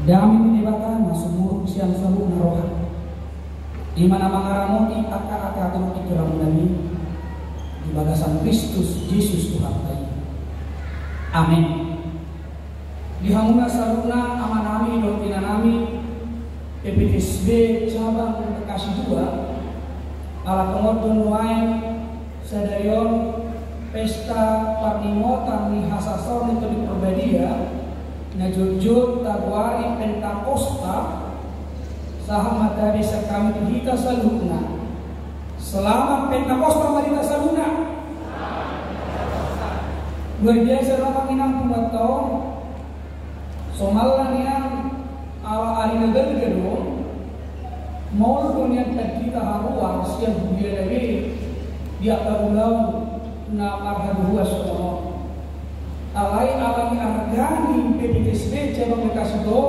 Dami menyebatkan sumur siang selalu narohan. Di mana mengaramoti aka-aka turut dikeramudani di bagasan Kristus Yesus Tuhan kita. Amin. Di hamuna saluna amanami dotina nami PPTSB cabang Bekasi 2 ala kemodon wain sadarion pesta parnimotan ni hasasor itu di Perbedia na jujur tagwari Pentakosta saham materi sekami kita saluna. Selamat Pentakosta Marita Saluna. Luar biasa ramang inang pembatong somalan yang ala arina gergero mau dunia kita haruan siang budia dari dia tarulau na marhaduwa sono alai alami argani PPTSB cabang Bekasi do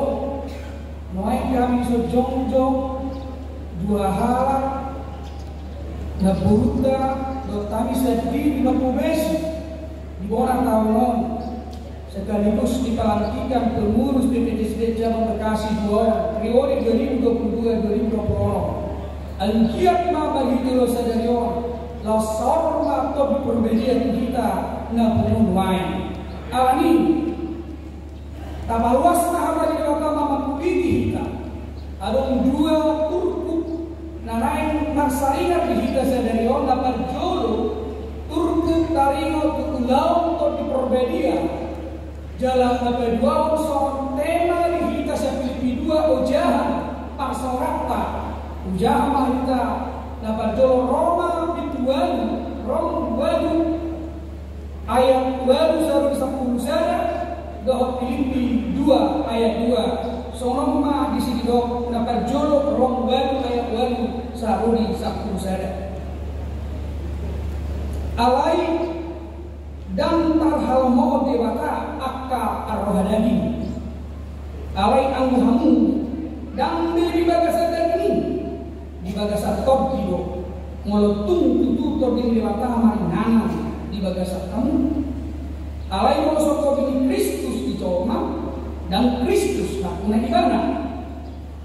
noai kami so jongjong dua halak na buruta do tami sedih na pubesi di orang tahun sekaligus dipelantikan pengurus PPTSB cabang Bekasi 2 periode 2022-2020. Alkiat ma bagi telo sadarion la sorma to perbedaan kita na penuh wain. Alani tabaluas na habari kata mama kupigi kita. Adong dua turku narain marsaringa kita sadarion dapat jolo turku taringo tukulau to di perbedaan. Jalan apa dua son tema di kita Filipi 2 ujahan parsorata ujahan mahita dapat jolo Roma bituan Rom 2 ayat 2 sarung 10 sada doh Filipi 2 ayat 2 sonoma di sini doh dapat jolo Rom 2 ayat 2 sarung 10 sada alai dan tarhal mau dewata akka arrohadani alai anghamu dan di bagasa daging di bagasa top kilo ngolotung tutur di dewata marinana di bagasa kamu alai mau sokop di Kristus di coma dan Kristus nakuna di mana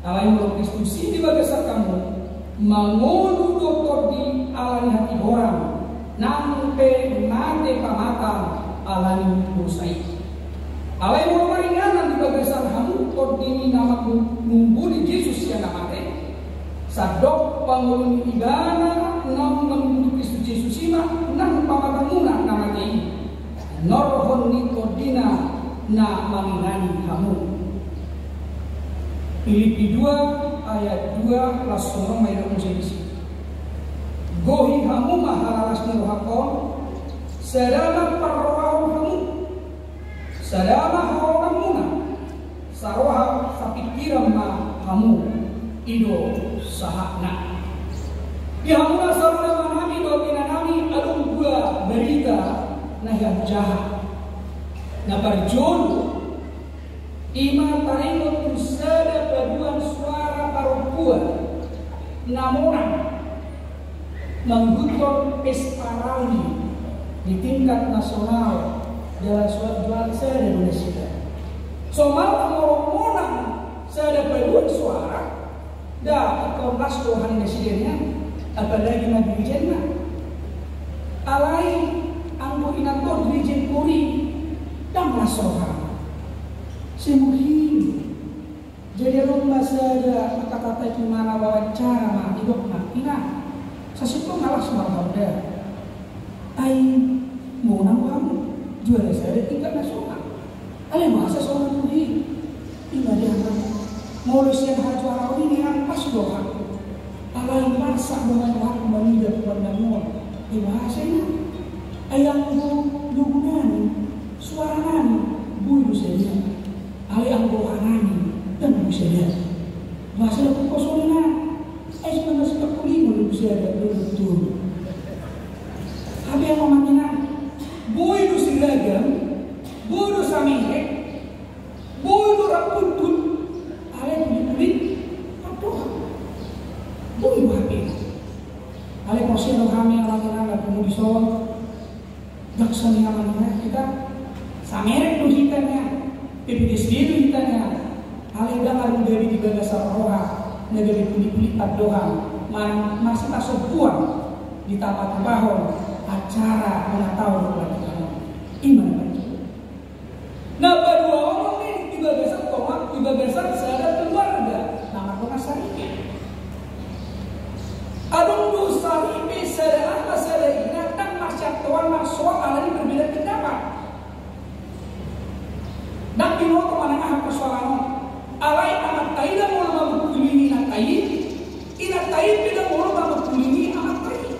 alai mau Kristus di bagasa kamu mangolu doktor di alani hati orang nampe nate pamata alani musai alai mo maringanan di bagasan hamu kodini nama numbuli Yesus yang namate sadok pangulun ibana nam numbuli Kristus Yesus ima nang pamatamuna namate norhon ni kodina na mangingani hamu. Filipi 2 ayat 2 langsung mayroon sa isi gohi hamu mahalalas nurhakon sedama parrohau hamu sedama hawa muna saroha sapikiran ma hamu ido sahakna di hamuna saruna manami do pinanami alung gua berita na yang jahat na barjolo ima taringot kusada paduan suara perempuan namonan menggunakan pesparani di tingkat nasional dalam suatu jual saya di Indonesia. Somal ngomong saya ada paduan suara, dah Komnas Tuhan presidennya, apalagi nabi jenna. Alai anggo inator dirijen Polri dan nasional. Semuhin. Jadi lomba saya kata-kata itu mana wawancara mah hidup nantinya. Sasipo ngalah semua dia. Ai mau kamu juara saya tingkat nasional. Ale masa seorang Polri ibadah mau lusian juara ini yang pas doa. Alai masa dengan hak menida pandangan di bahasanya. Ayang lugunan suaranan bulu saja. Ayang rohanani dan bisa bahasa kosongnya. Sebenarnya seperti ini bisa ada betul. Apa yang memakinan? Boy itu seragam, boy itu samingke, boy itu rapuntun, alih kulit, apa? Boy itu hati. Alih posisi kami orang-orang pemudison, jakson yang mana kita, samerek tuh hitanya, PPTSB itu hitanya, alih dah seroha negeri kulit-kulit doang masih masuk buang di tapat bahon acara ulang tahun keluarga iman betul. Nah berdua orang ini tiba besar tomat tiba besar seada keluarga nama tomat saripe adung du saripe seada apa seada ina dan masyarakat tuan masuk alani berbeda pendapat dan bino kemana ngah persoalan alai amat taida mulu mabu kulini ina tayi peda mulu mabu kulini amat tayi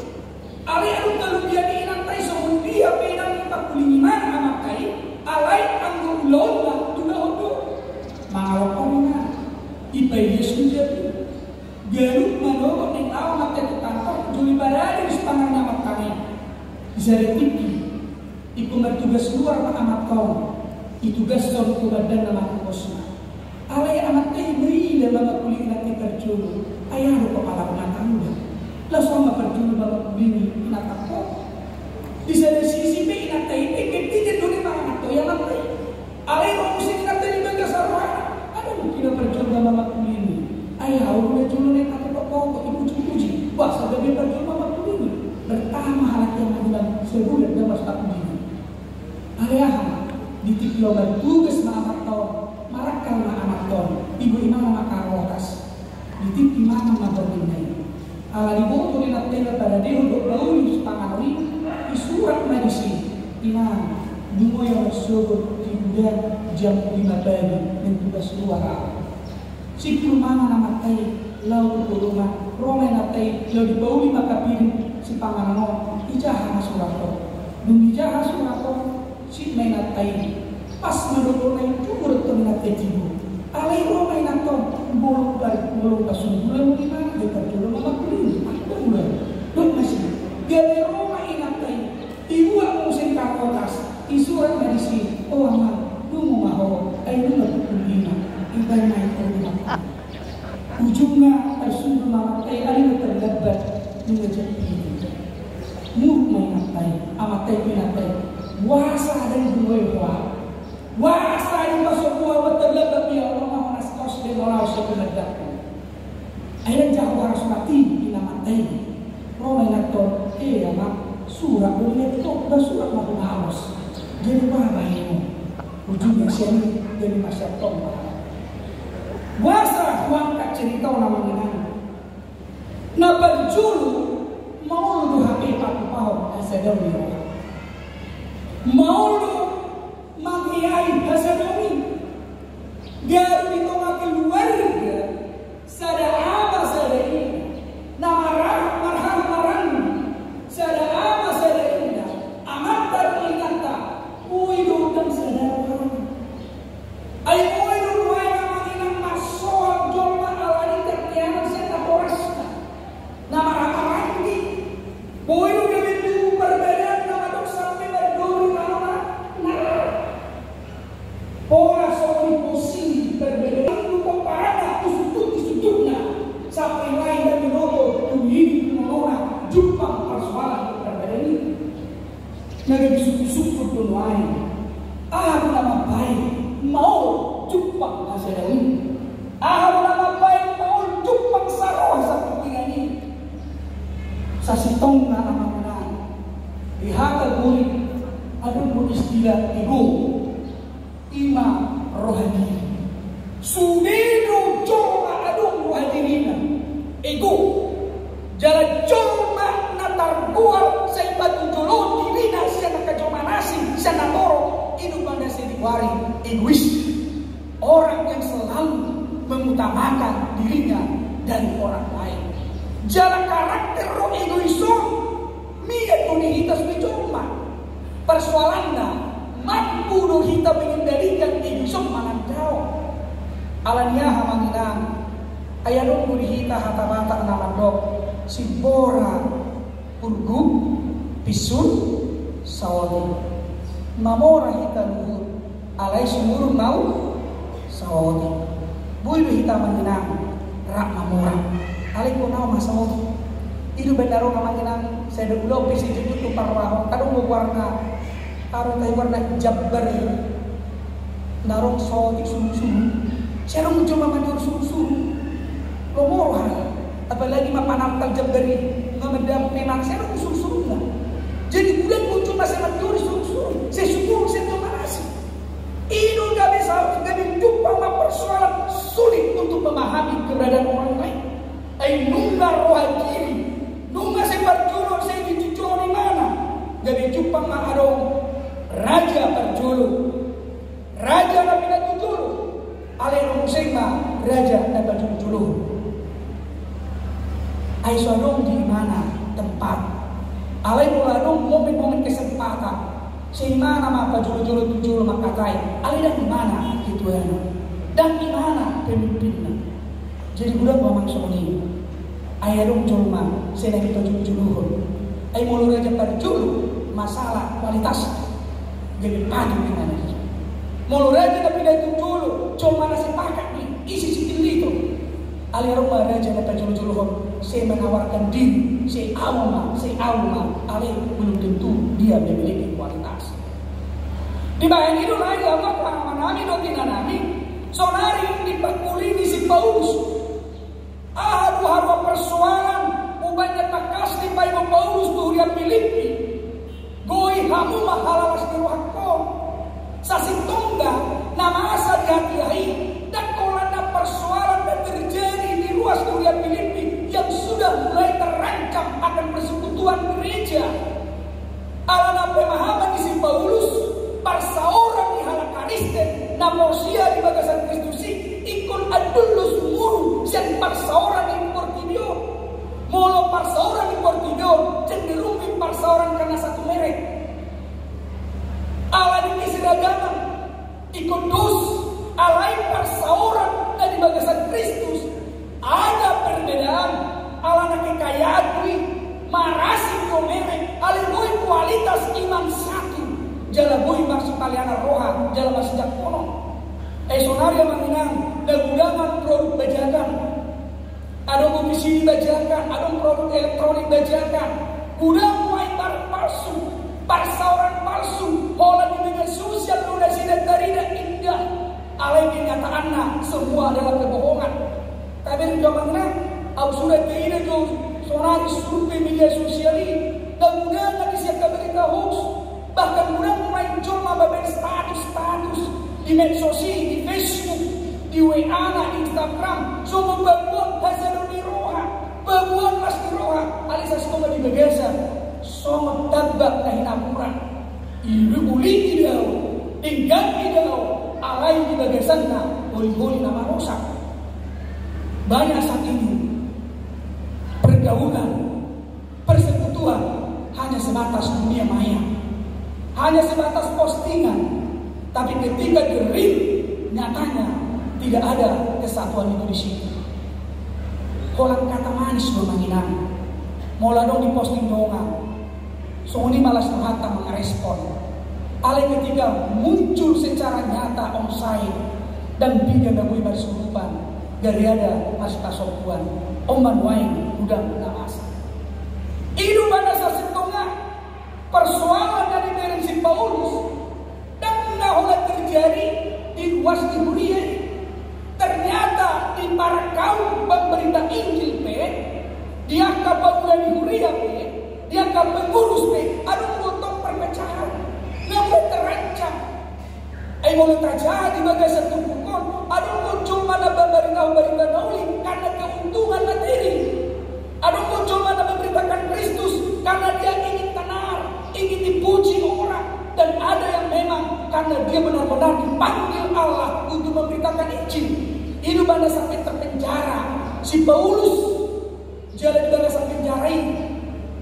alai adu kalau jadi ina tayi semundia peda mabu kulini mana amat tayi alai anggur lomba juga untuk mengalokkannya ibai Yesus jadi garuk manok yang tahu mata itu kantor juli barada di sepanjang nama kami bisa retiki ibu bertugas luar amat kau itugas suruh badan nama kosna alai amat teh beri dalam kulit nanti terjulu ayah lu kepala penatangga lah sama terjulu dalam kulit penatang kau bisa dari sisi be ina teh tidak dulu mana atau yang apa alai orang musik ina teh bangga sarwa ada mungkin terjulu dalam kulit ayah lu terjulu nih kata kau ibu cuci wah sudah dia terjulu dalam kulit pertama hal yang bilang sebulan dan mas tak kulit ayah di tiklo bertugas na amat tahun marakal na amat tahun ibu imam makarokas di tik imam mabordinay ala diboto ni natin pada dia untuk lalu panganori di surat medisi imam dungo yang suruh tibudan jam 5 pagi dan tugas luar sikul mana nama tay lalu kurungan rome natai lalu dibawa 5 kapirin si panganano ijaha surato dung ijaha surato si mainat tayi pas menurut naik turut terminat tibu alai ro mainat to bolong kasumbulan di mana dia terjulu mama kulit ada bulan dok masih gale ro mainat tayi ibu musim kakotas isuran medisi oh aman lu mau ai lu kulina ibai naik kulina ujungnya tersungguh mama tayi ali terdapat menjadi mur mainat tayi amat tayi mainat tayi wasa ada yang dua wasa yang masuk buah terlebat ya Allah mau naskos dan orang sebenarnya akhirnya jauh harus mati di nama tayi romen atau amat surat boleh itu dah surat mau harus jadi apa ini ujungnya sini jadi masyarakat wasa uang tak cerita namanya na berjulu mau lu HP Pak Pau asadau ni mau lu mengiai hasadoni garu itu makin keluarga sada apa sada ini nama marham sada apa sada ini amat teringat uidu dan sadar ay uidu ruai nama inang masuk jomba alani tertiana seta porasta nama rakaranti uidu kebetu perbedaan nama dok sampai berduri nama Ora soal posisi berbeda itu komparada sudut-sudutnya sampai lain dan menoto tuh menolak jumpa persoalan berbeda ini. Naga disukut-sukut pun lain. Nama baik mau jumpa hasil ini. Nama baik mau jumpa sarwa seperti ini. Sasitong nama menang. Lihat guri ada istilah ego. Imam rohani sudino coba adung rohanina ego jalan coba natar buat saya batu jolo dirina siapa kejomanasi sana toro hidup anda sediwari egois orang yang selalu mengutamakan dirinya dari orang lain jalan karakter roh egoiso mia tunihitas mencoba persoalannya mampu do kita mengendalikan egoisme manandau alania hamanginang ayano murihita hatabata namandok sibora purgu pisun sawali mamora hita luhur alai sumurun mau sawali bulu hita manginang rak mamora alai kunau masawali idu bendaro kamanginang saya ulo pisi jutut parwaho kadung warna karo tay warna jabbar narong so di sunu-sunu serong cuma mandur sunu-sunu hartal jam dari ngamedam pemaksa lu usul-usulnya. Jadi bulan muncul masih maturi usul-usul. Saya syukur saya terima kasih. Ini gak bisa jumpa persoalan sulit untuk memahami keberadaan orang lain. Nungga roh kiri, nungga saya berjulur saya dijual di mana? Gak jumpa adong raja berjulur, raja nabi nak julur, alih sema raja dapat julur. Aisyadong di mana tempat? Alih muladong momen-momen kesempatan. Sehingga nama apa julu-julu makatai, alih dan di mana gitu ya, dan di mana pemimpinnya. Jadi budak ngomong seperti ayah dong cuma saya kita julu-julu, ayah mulu raja berjulu masalah kualitas, jadi padu dengan itu. Mulu raja tapi dari julu cuma nasi pakat nih isi sikil itu. Alih rumah raja dapat julu-julu, saya menawarkan diri, saya auma, alih belum tentu dia memiliki kualitas. Di bayan itu lagi apa pengalaman nami dotina nami, sonari di pakulini si Paulus. Haru persoalan ubahnya takas di bayan Paulus tuh dia Filipi. Goi hamu mahalalas di ruhakon. Sasitongga nama asa di hati dan kolana persoalan yang terjadi di ruas dunia Filipi yang sudah mulai terancam akan persekutuan gereja. Alana pemahaman di si Paulus, parsa orang di halakaristen, namosia di bagasan Kristusi, ikut adulus muru, dan parsa orang di Portibio. Molo parsa orang di Portibio, cenderung di parsa orang karena satu merek. Ala di keseragaman, ikut dus, alai parsa orang dan di bagasan Kristus. Ada perbedaan, alana kekayaan kui, marasi komere, alimoi kualitas iman satu. Jala bui maksud kalian roha, jala masih jak kono. Sonaria menginang, dagudangan produk bajakan. Ada komisi bajakan, ada produk elektronik bajakan. Gudang mulai barang palsu, parsa orang palsu, hola di media sosial donasi dan tarina indah. Alai kenyataannya semua adalah kebohongan. Tapi di zaman ini, aku sudah tidak jauh sonari survei media sosial ini. Dagudangan disiapkan berita hoax. Bahkan mulai cuma babel status di medsos, di Facebook, di WA, di Instagram, semua babuan hasil di roha, babuan mas di roha, alisa semua di bagasa, semua tabak kahinapuran, ibu kulit tidak, tinggal tidak, alai di bagasana, boleh nama rosak. Banyak saat ini pergaulan, persekutuan hanya sebatas dunia maya. Hanya sebatas postingan, tapi ketika gerim, nyatanya tidak ada kesatuan itu di situ. Kolang kata manis bermanginan, mola dong di posting doang, so ini malas terhata mengerespon. Alai ketika muncul secara nyata onsite dan biga gabui bersurupan, dari ada masih kasokuan, oman wain udah masa. Hidup pada sasetongah. Persoalan dari si Paulus dan nggak terjadi di ruas dunia. Ternyata di para kaum pemberita Injil dia kapal dari Huria dia kapal pengurus ada potong perpecahan, nggak boleh terancam. Mulai terjadi bagi satu pukul ada muncul mana berita nauli karena keuntungan materi. Ada muncul mana memberitakan Kristus karena dia ingin tenar, ingin dipuji orang, dan ada yang memang karena dia benar-benar dipanggil Allah untuk memberitakan Injil. Itu pada sampai terpenjara. Si Paulus jalan di bagasan penjara ini,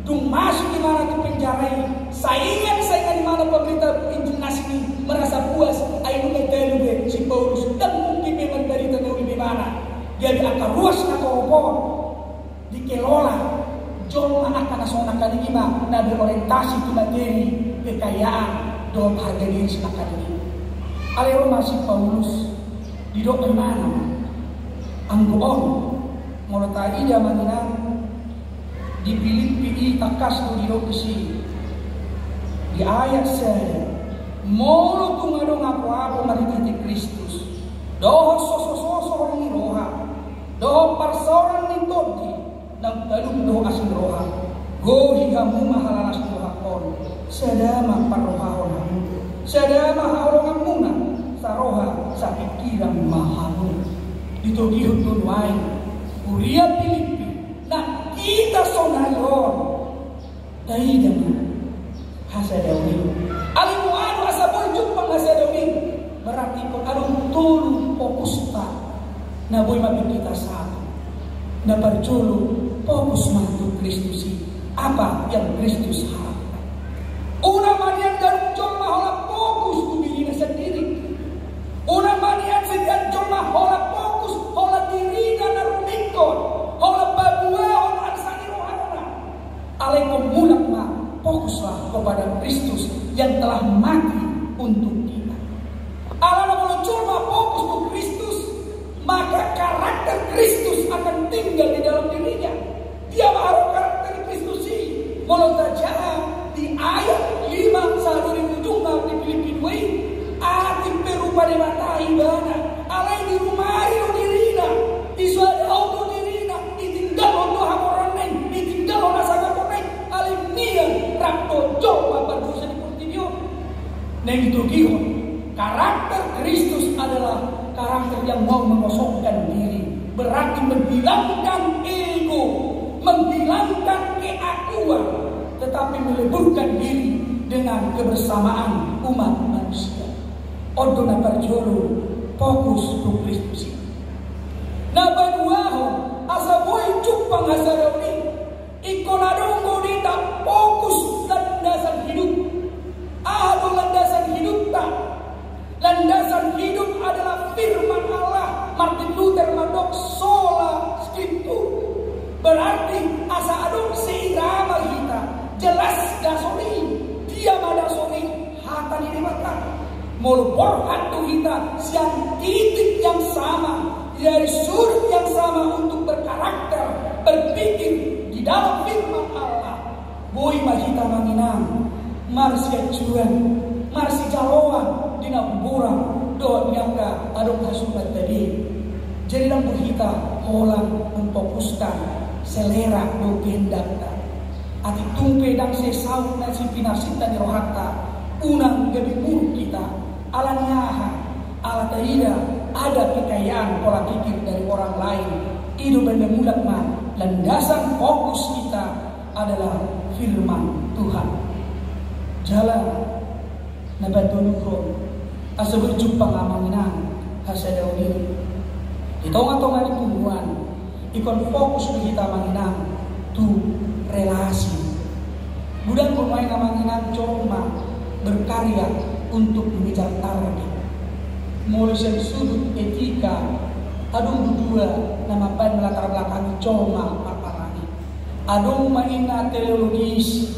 dung masuk di mana tuh penjara ini, saingan di mana pemberita Injil nasi ini merasa puas. Ayo mencari si Paulus dan mungkin memang berita tahu di mana. Dia diangkat ruas atau opor, dikelola. Jom anak nasional kali ini nah berorientasi ke materi kekayaan dalam harga diri silakan ini. Alero masih Paulus di dokter mana? Angguon mulai tadi zaman ini di Filipi takas tu di dokter si di ayat saya mau tu ngadong apa mari Kristus doh soso orang ni roha doh parsoran ni todi nang talung do asin roha go higamu mahalalas dohakon sadama parrohahon sadama haolongan muna saroha sa pikiran mahamu ditogihon tunway Uria Filipi na kita sonayon tayo naman hasadawin alimuano asaboy jupang hasadawin berarti kung anong tulong fokus ta na boy mapikita sa atin na parjolo fokus man to Kristus apa yang Kristus harapkan. Una manian ganjong mahola fokus kumili na sendiri. Una manian ganjong mahola fokus hola diri na narumikon hola babuahon ansani rohana. Alaikum mulak ma fokuslah kepada Kristus yang telah mati untuk kita. Alana muncul ma fokus ke Kristus, maka karakter Kristus akan tinggal di dalam dirinya. Dia baru karakter Kristus ini. Mulut saja di ayat 5 saduri ujungnya di Filipi 2 ati perupa di mata ibana alai di rumari o dirina di suara auto dirina ditinggal untuk hamoraneng ditinggal untuk sagaponeng alai nian rapto jowa berdosa di portibio neng tugihon karakter Kristus adalah karakter yang mau mengosongkan diri berarti menghilangkan ego menghilangkan keakuan tetapi meleburkan diri dengan kebersamaan umat manusia. Odona parjolo fokus ke Kristus. Na banuaho asaboy cupang hasarauni ikonadongo dita fokus landasan hidup. Ado landasan hidup tak. Landasan hidup adalah firman Allah. Martin Luther mandok sola scriptura. Berarti asa adong seirama kita jelas dasoni dia madasoni hata di mata molpor hatu kita siang titik yang sama dari sudut yang sama untuk berkarakter berpikir di dalam firman Allah boy mahita manginang marsi acuan marsi jaloan dina kuburan doa nyangka adong hasumat tadi jadi dalam kita holang memfokuskan selera do gendak ati tumpe dang sesau na si pinasita ni rohata unang gabi buruk kita alanyaha ala taida ada kekayaan pola pikir dari orang lain itu benda mulat man landasan fokus kita adalah firman Tuhan jalan nabatunukron asa berjumpa ngamanginan hasadauni itonga-tonga di pungguan ikon fokus kita manginang tu relasi. Budan pemain manginang cuma berkarya untuk mengejar target. Mulai dari sudut etika, adung dua nama pan melatar belakangi cuma parparani. Adung mainan teologis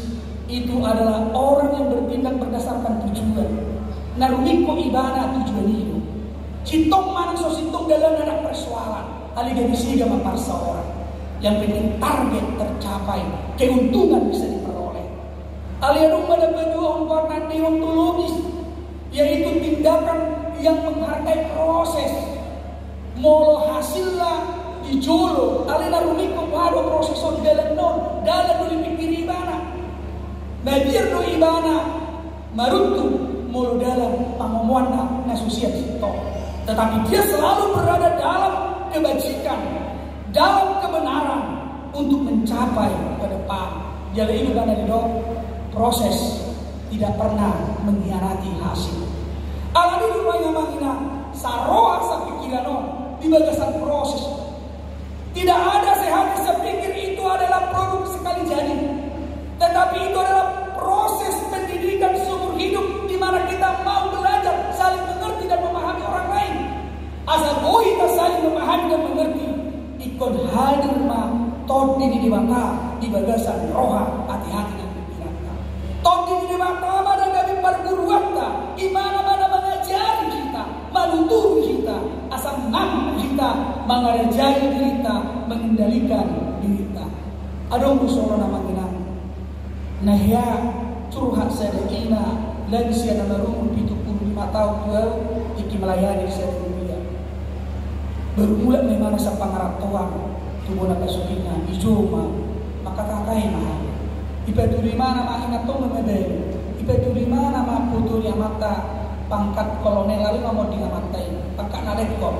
itu adalah orang yang bertindak berdasarkan tujuan. Narumiko ibana tujuan hidup. Citong mana so citong dalam ada persoalan. Aliga bisiga memaksa orang. Yang penting target tercapai, keuntungan bisa diperoleh. Alianung pada berdua warna deontologis, yaitu tindakan yang menghargai proses. Molo hasilnya dijolo, alina rumiko wado proses on dalam non, dalam dulu pikir ibana. Babir do ibana, marutu molo dalam pamomuana nasusian sito. Tetapi dia selalu berada dalam kebajikan, dalam kebenaran untuk mencapai ke depan. Jadi ini karena itu proses tidak pernah mengkhianati hasil. Alam itu banyak mangina saroha sapikiran di bagasan proses. Tidak ada sehati sepikir itu adalah produk sekali jadi, tetapi itu adalah proses pendidikan seumur hidup di mana kita mau belajar saling mengerti dan memahami orang lain. Asal kita saling memahami dan mengerti, ikut hadir ma todi di mata di bagasan roha hati-hati dan pikiran. Todi di mata mana kami perguruan ta, imana mana mengajari kita, menuntun kita, asal mampu kita mengajari kita, mengendalikan diri kita. Adong usul nama kita. Nah ya curhat sedekina lagi siapa baru 75 tahun tuh iki melayani saya. Bermula memang sang pangarap Tuhan tubuh nak sukina ijoma maka kakai mah ipa turima nama ingat tong memebe ipa turima nama putu yang mata pangkat kolonel lalu mau dinamatai pangkat nadek kok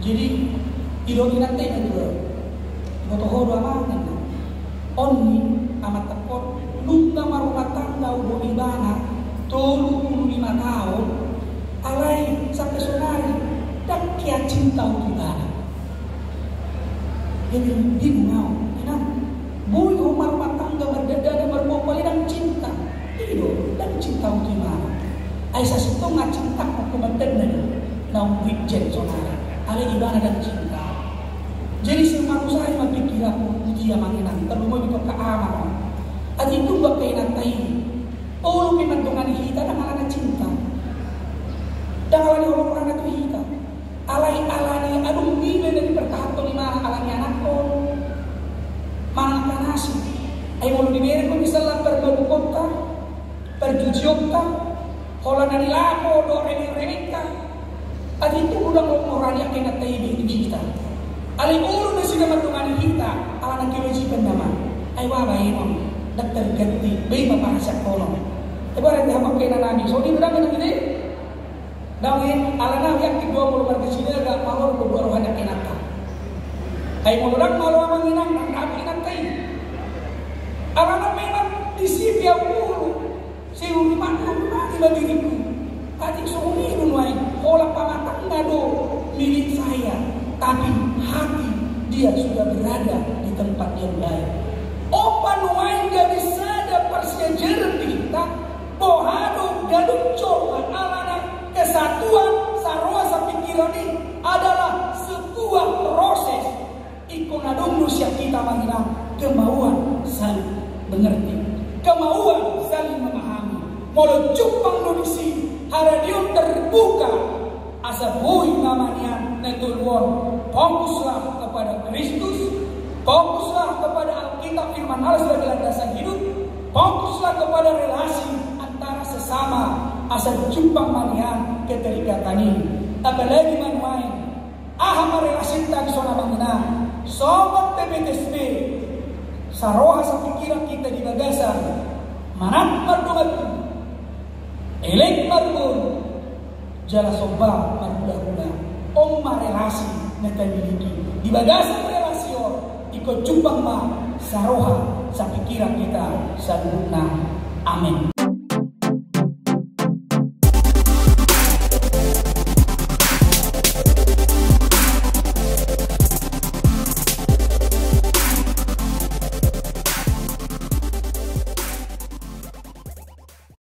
jadi idol inate juga botoh dua mana onni amat tekor lunga marumah tangga udah ibana 25 tahun alai sampai sonari dan kia cinta ibana jadi bingung mau kenapa boy rumah tangga berdada dan berbobol dan cinta itu dan cinta ibana Aisyah situ nggak cinta aku mendengar naum wijen sonari alai ibana dan cinta jadi semua usaha yang pikir aku dia manginan terlalu itu ke amal adi itu buat kainan tayi oh memang dengan kita dan alana cinta dan alani orang itu kita alani aduh gila dari berkahat lima alani anakku mana akan nasi ayo mau diberi pun bisa lah berbau kota berjujuka kalau dari lapo do remeka adi itu udah orang yang kena tayi di kita alai ulu nasi dengan kita alana kewajiban nama ayo bayi mau dokter ganti bayi bapak asak tolong ibarat dia pakai nani so ini berapa begini dawin alana yang kedua mulu berkesini agak malu berdua rohanya kenapa ay mulu dak malu amang inang nak inang kai alana memang disip ya mulu si rumah di diriku tadi suami nuai pola pamatang ngado milik saya tapi hati dia sudah berada di tempat yang baik. Opa nuai gak bisa ada persejaran kita bohado gaduk coba alana kesatuan sarwa pikiran ini adalah sebuah proses ikonadung manusia kita mengenal kemauan saling mengerti kemauan saling memahami mau cupang nudisi haradium terbuka asa boy namanya netulwon fokuslah kepada Kristus fokuslah kepada Alkitab firman Allah sebagai landasan hidup. Fokuslah kepada relasi antara sesama asal jumpang manian keterikatan ini. Apalagi manuain ahama relasi tadi sona mangina sobat PPTSB saroha sapikiran kita di bagasan manat mardugat elek marbun jala soba marduga omma relasi netamiliki di bagasan relasi ikut jumpang ma saroha sapikiran kita sabuna amin.